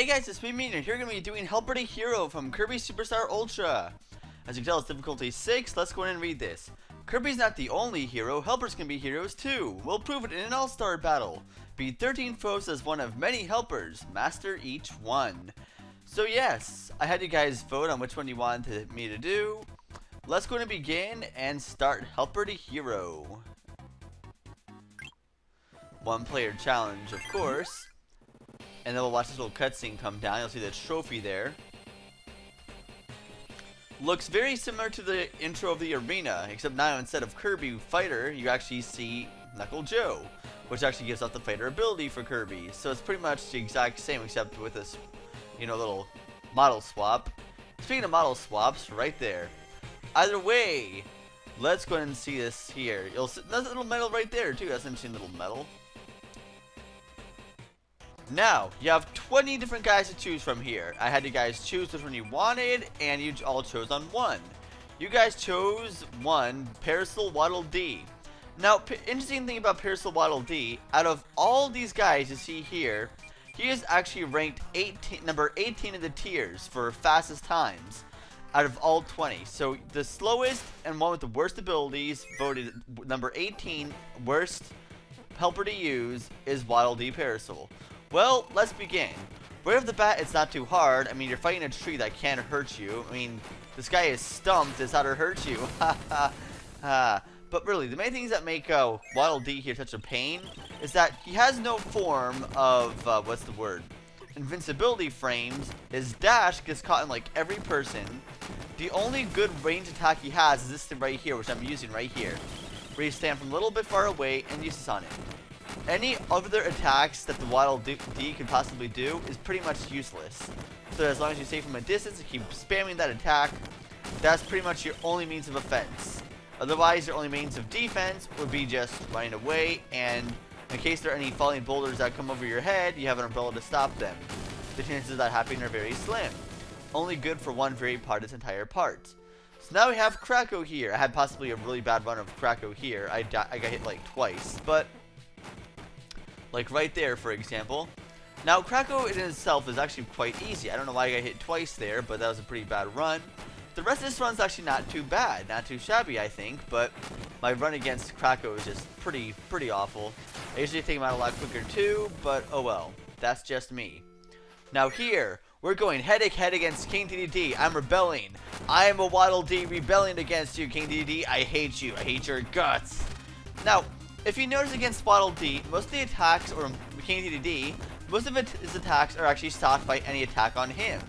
Hey guys, it's me, and here we're going to be doing Helper to Hero from Kirby Superstar Ultra. As you can tell, it's difficulty 6. Let's go in and read this. Kirby's not the only hero, helpers can be heroes too. We'll prove it in an all-star battle. Beat 13 foes as one of many helpers. Master each one. So yes, I had you guys vote on which one you wanted me to do. Let's go and begin and start Helper to Hero. One player challenge, of course. And then we'll watch this little cutscene come down. You'll see the trophy there. Looks very similar to the intro of the arena, except now instead of Kirby Fighter, you actually see Knuckle Joe, which actually gives off the fighter ability for Kirby. So it's pretty much the exact same, except with this, little model swap. Speaking of model swaps, right there. Either way, let's go ahead and see this here. You'll see there's a little medal right there too. That's an interesting little medal. Now, you have 20 different guys to choose from here. I had you guys choose which one you wanted, and you all chose on one. You guys chose one, Parasol Waddle Dee. Now, interesting thing about Parasol Waddle Dee, out of all these guys you see here, he is actually ranked number 18 in the tiers for fastest times out of all 20. So the slowest and one with the worst abilities, voted number 18, worst helper to use, is Waddle Dee Parasol. Well, let's begin. Right off the bat, it's not too hard. I mean, you're fighting a tree that can't hurt you. I mean, this guy is stumped. It's how to hurt you. Ha ha ha. But really, the main things that make Waddle Dee here such a pain is that he has no form of, invincibility frames. His dash gets caught in like every person. The only good range attack he has is this thing right here, which I'm using right here, where you stand from a little bit far away and use this on it. Any other attacks that the Waddle Dee could possibly do is pretty much useless. So as long as you stay from a distance and keep spamming that attack, that's pretty much your only means of offense. Otherwise, your only means of defense would be just running away, and in case there are any falling boulders that come over your head, you have an umbrella to stop them. The chances of that happening are very slim. Only good for one very part of its entire part. So now we have Krakow here. I had possibly a really bad run of Krakow here. I got hit like twice, but like right there, for example. Now, Krakow in itself is actually quite easy. I don't know why I got hit twice there, but that was a pretty bad run. The rest of this run's actually not too bad. Not too shabby, I think, but my run against Krakow is just pretty awful. I usually take him out a lot quicker too, but oh well. That's just me. Now here, we're going head-to-head against King Dedede. I'm rebelling. I am a Waddle Dee rebelling against you, King Dedede. I hate you. I hate your guts. Now, if you notice against Waddle Dee, most of the attacks, or King Dedede, most of his attacks are actually stopped by any attack on him.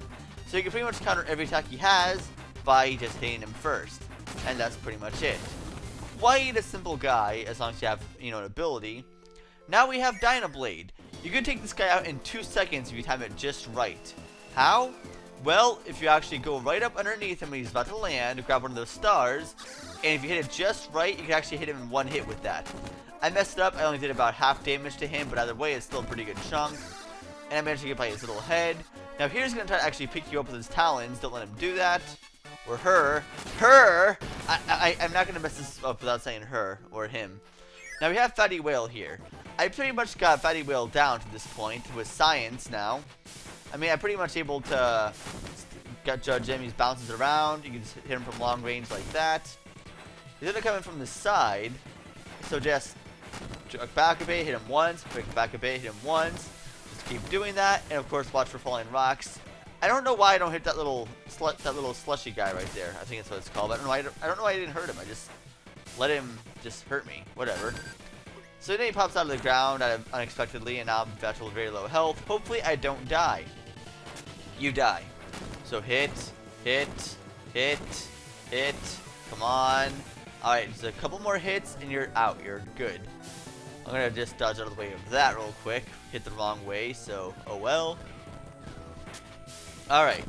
So you can pretty much counter every attack he has by just hitting him first. And that's pretty much it. Quite a simple guy, as long as you have, an ability. Now we have Dynablade. You can take this guy out in 2 seconds if you time it just right. How? Well, if you actually go right up underneath him when he's about to land, grab one of those stars, and if you hit it just right, you can actually hit him in one hit with that. I messed it up. I only did about half damage to him, but either way, it's still a pretty good chunk. And I managed to get by his little head. Now, here's going to try to actually pick you up with his talons. Don't let him do that. Or her. Her! I'm not going to mess this up without saying her or him. Now, we have Fatty Whale here. I pretty much got Fatty Whale down to this point with science now. I mean, I'm pretty much able to judge him. He bounces around. You can just hit him from long range like that. He's going to come in from the side. So just jerk back a bit, hit him once, break back a bit, hit him once. Just keep doing that, and of course watch for falling rocks. I don't know why I don't hit that little slushy guy right there. I think that's what it's called. I don't know why I didn't hurt him. I just let him just hurt me. Whatever. So then he pops out of the ground unexpectedly, and now I'm back to very low health. Hopefully I don't die. You die. So hit, hit, hit, hit. Come on. Alright, just a couple more hits and you're out. You're good. I'm gonna just dodge out of the way of that real quick. Hit the wrong way, so oh well. Alright.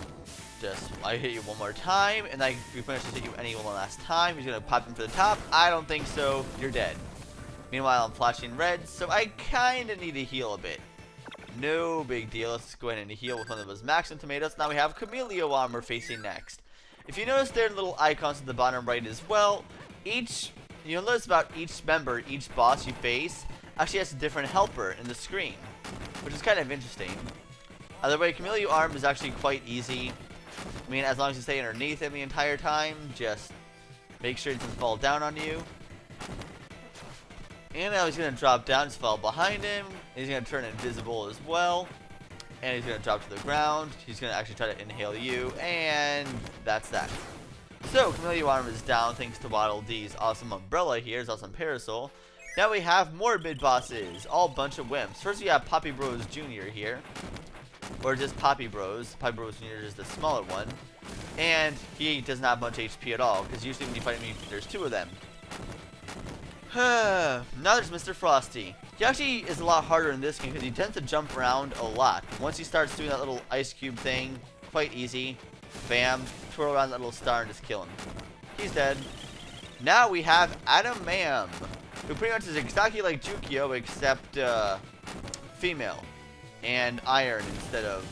I hit you one more time, and I pretty much just hit you one last time. He's gonna pop in for the top. I don't think so. You're dead. Meanwhile, I'm flashing red, so I kinda need to heal a bit. No big deal. Let's go ahead and heal with one of those Maxim tomatoes. Now we have Camellia Weimer facing next. If you notice there are little icons at the bottom right as well, you'll notice about each member, each boss you face, actually has a different helper in the screen, which is kind of interesting. Either way, Camellia Arm is actually quite easy. I mean, as long as you stay underneath him the entire time, just make sure he doesn't fall down on you. And now he's going to drop down, just fall behind him. He's going to turn invisible as well. And he's going to drop to the ground. He's going to actually try to inhale you. And that's that. So, Camellia Weimer is down thanks to Waddle Dee's awesome umbrella here. His awesome parasol. Now we have more mid-bosses. All bunch of wimps. First we have Poppy Bros Jr. here. Or just Poppy Bros. Poppy Bros Jr. is the smaller one. And he doesn't have much HP at all. Because usually when you fight him, there's two of them. Now there's Mr. Frosty. He actually is a lot harder in this game because he tends to jump around a lot. Once he starts doing that little ice cube thing, quite easy. Bam, twirl around that little star and just kill him. He's dead. Now we have Adam Mam, who pretty much is exactly like Jukio except female and iron instead of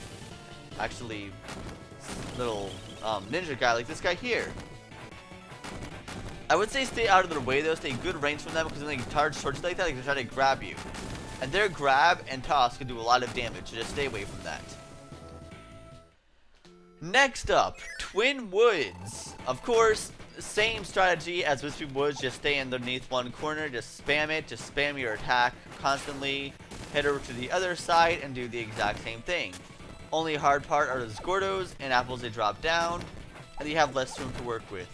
actually little ninja guy like this guy here. I would say stay out of their way though, stay good range from them because when they charge towards you like that, they can try to grab you. And their grab and toss can do a lot of damage, so just stay away from that. Next up, Twin Woods. Of course, same strategy as Wispy Woods, just stay underneath one corner, just spam it, just spam your attack constantly, head over to the other side and do the exact same thing. Only hard part are those Gordos and apples they drop down, and you have less room to work with.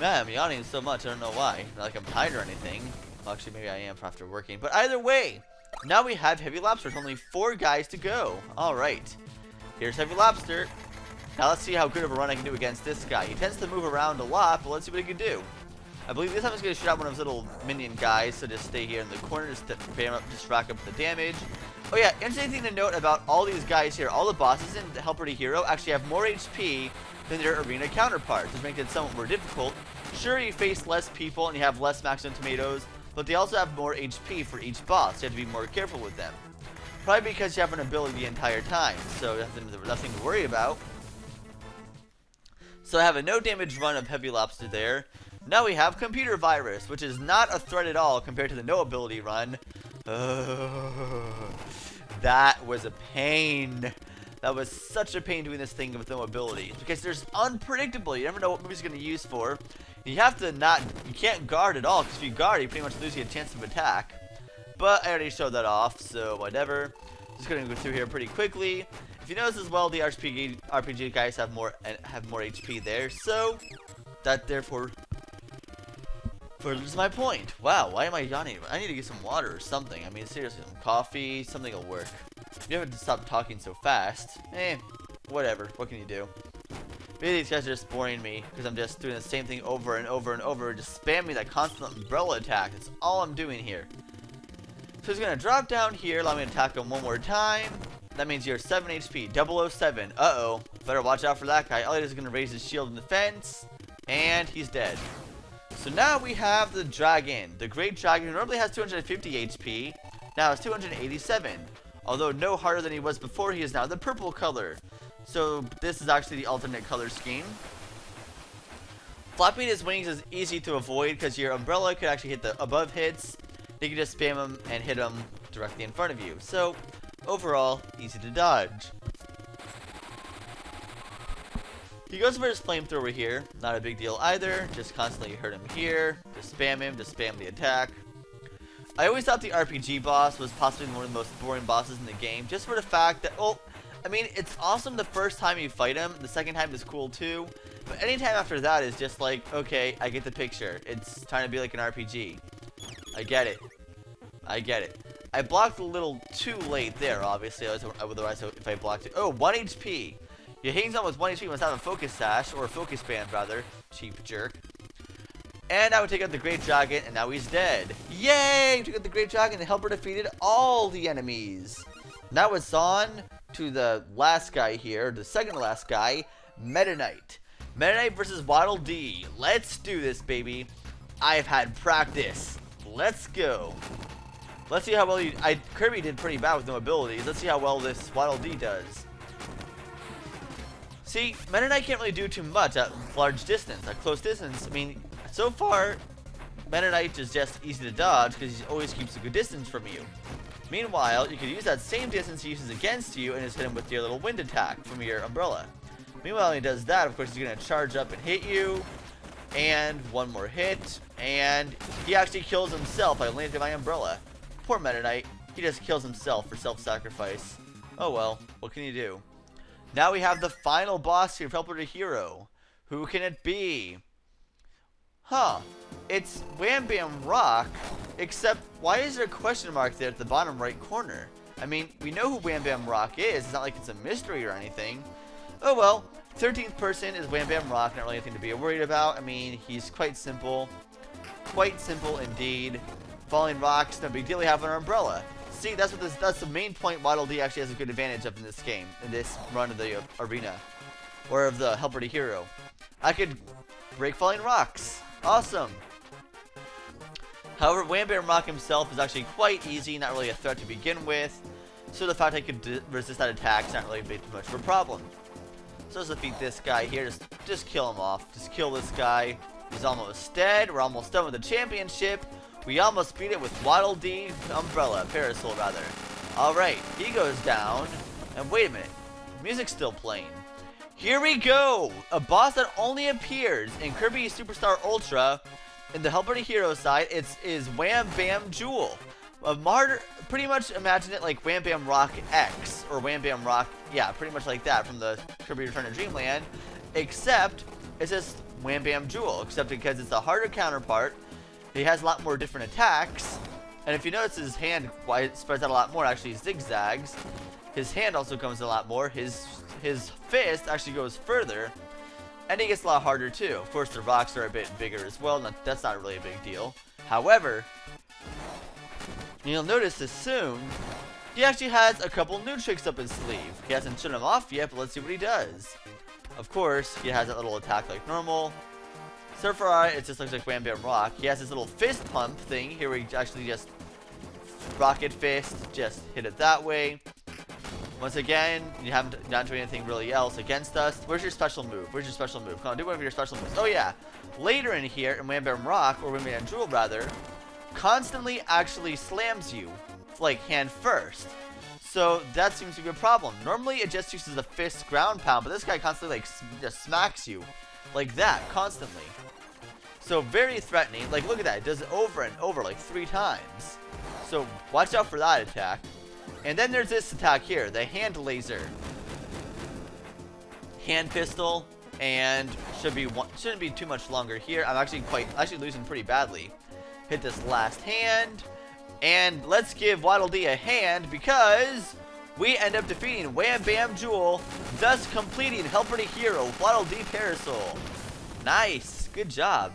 Man, I'm yawning so much, I don't know why. Not like I'm tired or anything. Well, actually, maybe I am after working. But either way, now we have Heavy Lobster. There's only 4 guys to go. Alright. Here's Heavy Lobster. Now let's see how good of a run I can do against this guy. He tends to move around a lot, but let's see what he can do. I believe this time he's going to shoot out one of his little minion guys, so just stay here in the corner, just rack up the damage. Oh yeah, interesting thing to note about all these guys here, all the bosses in the Helper to Hero actually have more HP than their arena counterparts, which makes it somewhat more difficult. Sure, you face less people and you have less maximum tomatoes, but they also have more HP for each boss, so you have to be more careful with them. Probably because you have an ability the entire time, so nothing to worry about. So I have a no damage run of Heavy Lobster there. Now we have Computer Virus, which is not a threat at all compared to the no ability run. That was a pain. That was such a pain doing this thing with no abilities. Because there's unpredictable. You never know what move he's going to use for. You have to you can't guard at all. Because if you guard, you pretty much lose your chance of attack. But I already showed that off, so whatever. Just going to go through here pretty quickly. If you notice as well, the RPG guys have more HP there. So, that therefore furthers my point. Wow, why am I yawning? I need to get some water or something. I mean, seriously, some coffee, something will work. You have to stop talking so fast. Whatever. What can you do? Maybe these guys are just boring me because I'm just doing the same thing over and over and over, just spamming that constant umbrella attack. That's all I'm doing here. So he's gonna drop down here, allow me to attack him one more time. That means you're 7 HP, 007. Uh-oh. Better watch out for that guy. All he does is gonna raise his shield in defense, and he's dead. So now we have the dragon. The great dragon, who normally has 250 HP, now has 287. Although no harder than he was before, he is now the purple color. So this is actually the alternate color scheme. Flapping his wings is easy to avoid because your umbrella could actually hit the above hits. You can just spam him and hit him directly in front of you. So overall, easy to dodge. He goes for his flamethrower here. Not a big deal either. Just constantly hurt him here. Just spam him. Just spam the attack. I always thought the RPG boss was possibly one of the most boring bosses in the game. Just for the fact that, well, I mean, it's awesome the first time you fight him. The second time is cool too. But anytime after that is just like, okay, I get the picture. It's trying to be like an RPG. I get it. I get it. I blocked a little too late there, obviously. Otherwise, if I blocked it. Oh, 1 HP. He hangs on with 1 HP. Must have a focus sash, or a focus band, rather. Cheap jerk. And I would take out the Great Dragon, and now he's dead. Yay! We took out the Great Dragon. The Helper defeated all the enemies. Now it's on to the last guy here, the second to last guy, Meta Knight. Meta Knight versus Waddle Dee. Let's do this, baby. I've had practice. Let's go. Let's see how well Kirby did pretty bad with no abilities. Let's see how well this Waddle Dee does. See, Meta Knight can't really do too much at large distance, at close distance. I mean, so far, Meta Knight is just easy to dodge because he always keeps a good distance from you. Meanwhile, you could use that same distance he uses against you and just hit him with your little wind attack from your umbrella. Meanwhile, when he does that, of course, he's going to charge up and hit you. And one more hit. And he actually kills himself by landing my umbrella. Poor Meta Knight. He just kills himself for self-sacrifice. Oh well, what can you do? Now we have the final boss here, Helper to Hero. Who can it be? Huh. It's Wham Bam Rock, except why is there a question mark there at the bottom right corner? I mean, we know who Wham Bam Rock is. It's not like it's a mystery or anything. Oh well, 13th person is Wham Bam Rock. Not really anything to be worried about. I mean, he's quite simple. Quite simple indeed. Falling rocks, no big deal. We have an umbrella. See, that's the main point Waddle Dee actually has a good advantage of in this game, in this run of the arena. Or of the Helper to Hero. I could break falling rocks. Awesome. However, Wham Bam Rock himself is actually quite easy, not really a threat to begin with. So the fact I could resist that attack is not really too much of a problem. So let's defeat this guy here. Just kill him off. Just kill this guy. He's almost dead. We're almost done with the championship. We almost beat it with Waddle Dee umbrella. Parasol, rather. Alright, he goes down. And wait a minute. Music's still playing. Here we go! A boss that only appears in Kirby Superstar Ultra. In the Helper to Hero side, is Wham Bam Jewel. Pretty much imagine it like Wham Bam Rock X. Or Wham Bam Rock, yeah, pretty much like that from the Kirby Return to Dreamland. Except, it's just Wham Bam Jewel. Except because it's a harder counterpart. He has a lot more different attacks. And if you notice his hand spreads out a lot more, actually zigzags. His hand also comes in a lot more. His fist actually goes further. And he gets a lot harder too. Of course, the rocks are a bit bigger as well. That's not really a big deal. However, you'll notice this soon, he actually has a couple new tricks up his sleeve. He hasn't shown them off yet, but let's see what he does. Of course, he has that little attack like normal. So far, it just looks like Wham Bam Rock. He has this little fist pump thing here where he actually just rocket fist, just hit it that way. Once again, you haven't done anything really else against us. Where's your special move? Where's your special move? Come on, do one of your special moves. Oh yeah, later in here, in Wham Bam Rock, or Wham Bam Jewel rather, constantly actually slams you, like hand first. So that seems to be a problem. Normally it just uses the fist ground pound, but this guy constantly like just smacks you like that, constantly. So very threatening. Like look at that, it does it over and over like 3 times. So watch out for that attack. And then there's this attack here, the hand laser. Hand pistol, and shouldn't be too much longer here. I'm actually losing pretty badly. Hit this last hand, and let's give Waddle Dee a hand because we end up defeating Wham Bam Jewel, thus completing Helper to Hero, Waddle Dee Parasol. Nice, good job.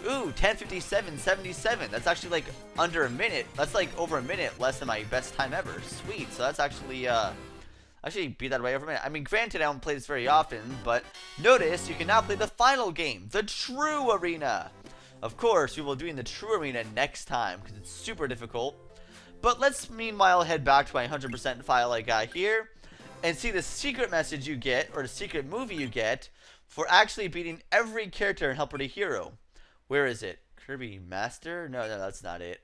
Ooh, 10:57:77. That's actually like under a minute. That's like over a minute less than my best time ever. Sweet. So that's actually beat that way over a minute. I mean, granted, I don't play this very often, but notice you can now play the final game, the True Arena. Of course, we will be doing the True Arena next time because it's super difficult. But let's meanwhile head back to my 100% file I got here and see the secret message you get, or the secret movie you get, for actually beating every character in Helper to Hero. Where is it? Kirby Master? No, that's not it.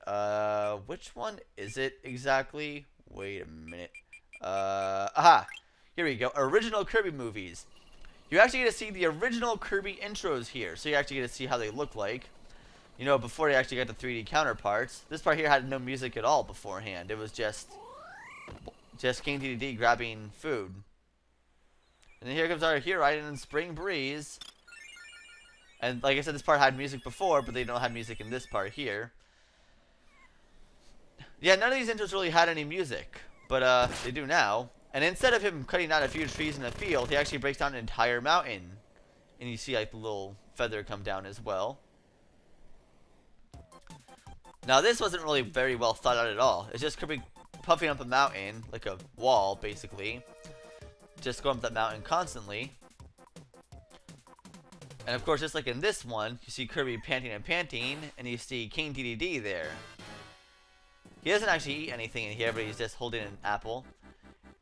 Which one is it exactly? Wait a minute. Aha! Here we go. Original Kirby movies. You actually get to see the original Kirby intros here. So you actually get to see how they look like. You know, before they actually got the 3D counterparts. This part here had no music at all beforehand. It was just King Dedede grabbing food. And then here comes our hero riding in Spring Breeze. And like I said, this part had music before, but they don't have music in this part here. Yeah, none of these intros really had any music, but they do now. And instead of him cutting down a few trees in a field, he actually breaks down an entire mountain. And you see like the little feather come down as well. Now this wasn't really very well thought out at all. It's just Kirby puffing up a mountain, like a wall basically. Just going up that mountain constantly. And of course, just like in this one, you see Kirby panting and panting, and you see King Dedede there. He doesn't actually eat anything in here, but he's just holding an apple.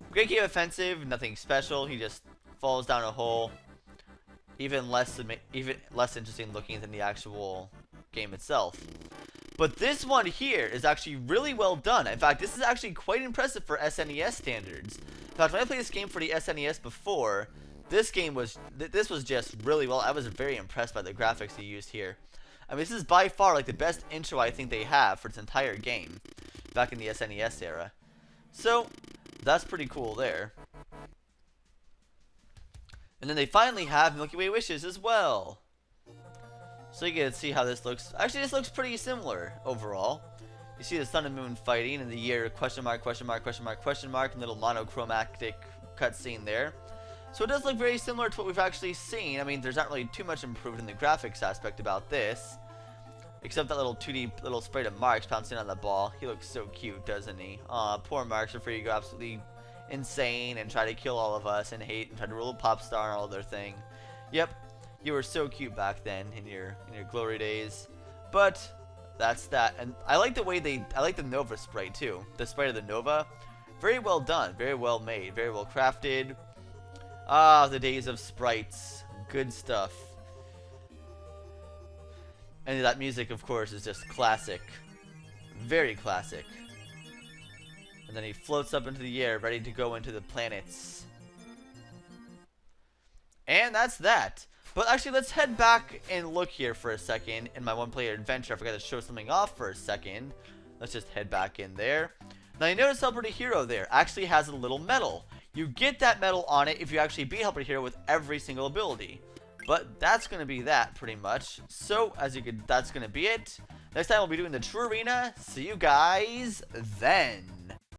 Great game offensive, nothing special. He just falls down a hole. Even less interesting looking than the actual game itself. But this one here is actually really well done. In fact, this is actually quite impressive for SNES standards. In fact, when I played this game for the SNES before, this was just really well. I was very impressed by the graphics they used here. I mean, this is by far like the best intro I think they have for its entire game back in the SNES era. So, that's pretty cool there. And then they finally have Milky Way Wishes as well. So you get to see how this looks. Actually, this looks pretty similar overall. You see the sun and moon fighting in the year question mark, question mark, question mark, question mark, and little monochromatic cutscene there. So it does look very similar to what we've actually seen. I mean, there's not really too much improved in the graphics aspect about this. Except that little 2D little sprite of Marks bouncing on the ball. He looks so cute, doesn't he? Aw, poor Marks are free to go absolutely insane and try to kill all of us and hate and try to rule a pop star and all their thing. Yep, you were so cute back then in your glory days. But that's that. And I like the way I like the Nova sprite too. The sprite of the Nova. Very well done, very well made, very well crafted. Ah, the days of sprites. Good stuff. And that music, of course, is just classic. Very classic. And then he floats up into the air, ready to go into the planets. And that's that. But actually, let's head back and look here for a second in my one-player adventure. I forgot to show something off for a second. Let's just head back in there. Now, you notice Helper the Hero there actually has a little medal. You get that medal on it if you actually beat Helper the Hero with every single ability. But that's going to be that, pretty much. So, that's going to be it. Next time, we'll be doing the True Arena. See you guys then.